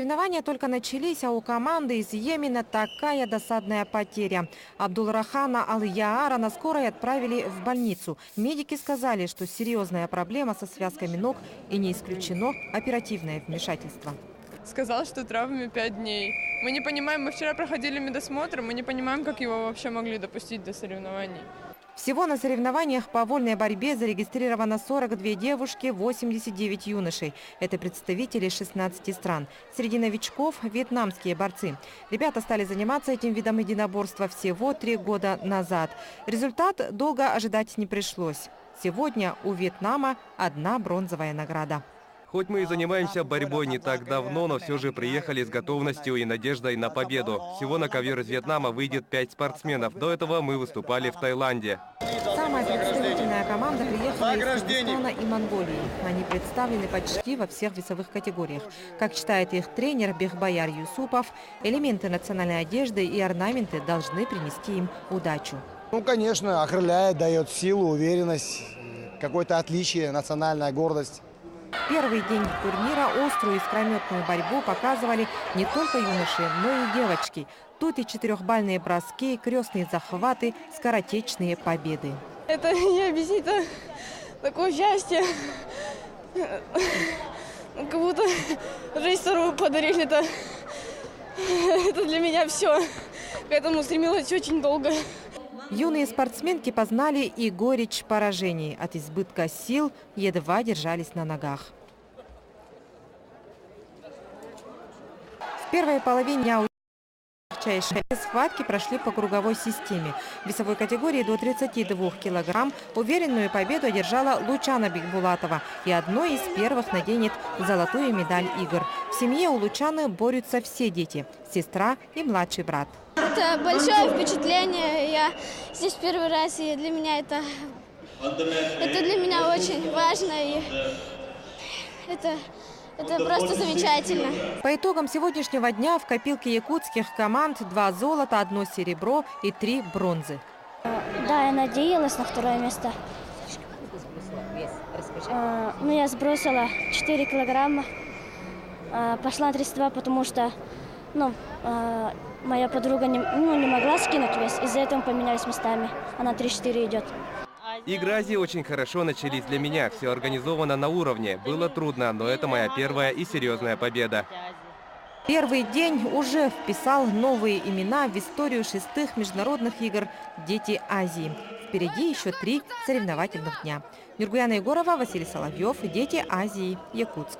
Соревнования только начались, а у команды из Йемена такая досадная потеря. Абдулрахана Ал-Яара на скорой отправили в больницу. Медики сказали, что серьезная проблема со связками ног и не исключено оперативное вмешательство. Сказал, что травме 5 дней. Мы не понимаем, мы вчера проходили медосмотр, мы не понимаем, как его вообще могли допустить до соревнований. Всего на соревнованиях по вольной борьбе зарегистрировано 42 девушки, 89 юношей. Это представители 16 стран. Среди новичков – вьетнамские борцы. Ребята стали заниматься этим видом единоборства всего 3 года назад. Результат долго ожидать не пришлось. Сегодня у Вьетнама 1 бронзовая награда. Хоть мы и занимаемся борьбой не так давно, но все же приехали с готовностью и надеждой на победу. Всего на ковер из Вьетнама выйдет 5 спортсменов. До этого мы выступали в Таиланде. Самая представительная команда приехала из Казахстана и Монголии. Они представлены почти во всех весовых категориях. Как считает их тренер Бехбаяр Юсупов, элементы национальной одежды и орнаменты должны принести им удачу. Ну, конечно, окрыляет, дает силу, уверенность, какое-то отличие, национальная гордость. Первый день турнира острую искрометную борьбу показывали не только юноши, но и девочки. Тут и 4-бальные броски, крестные захваты, скоротечные победы. Это не объяснить, такое счастье. Как будто жизнь вторую подарили. Это для меня все. К этому стремилась очень долго. Юные спортсменки познали и горечь поражений. От избытка сил едва держались на ногах. В первой половине дня легчайшие схватки прошли по круговой системе. В весовой категории до 32 килограмм уверенную победу одержала Лучана Бекбулатова и одной из первых наденет золотую медаль игр. В семье у Лучаны борются все дети – сестра и младший брат. Это большое впечатление. Я здесь первый раз, и для меня это для меня очень важно. И это просто замечательно. По итогам сегодняшнего дня в копилке якутских команд 2 золота, 1 серебро и 3 бронзы. Да, я надеялась на 2 место. Но я сбросила 4 килограмма. Пошла на 32, потому что моя подруга не могла скинуть вес. Из-за этого поменялись местами. Она 3-4 идет. Игры Азии очень хорошо начались для меня. Все организовано на уровне. Было трудно, но это моя первая и серьезная победа. Первый день уже вписал новые имена в историю 6-х международных игр «Дети Азии». Впереди еще 3 соревновательных дня. Нургуяна Егорова, Василий Соловьев. «Дети Азии», Якутск.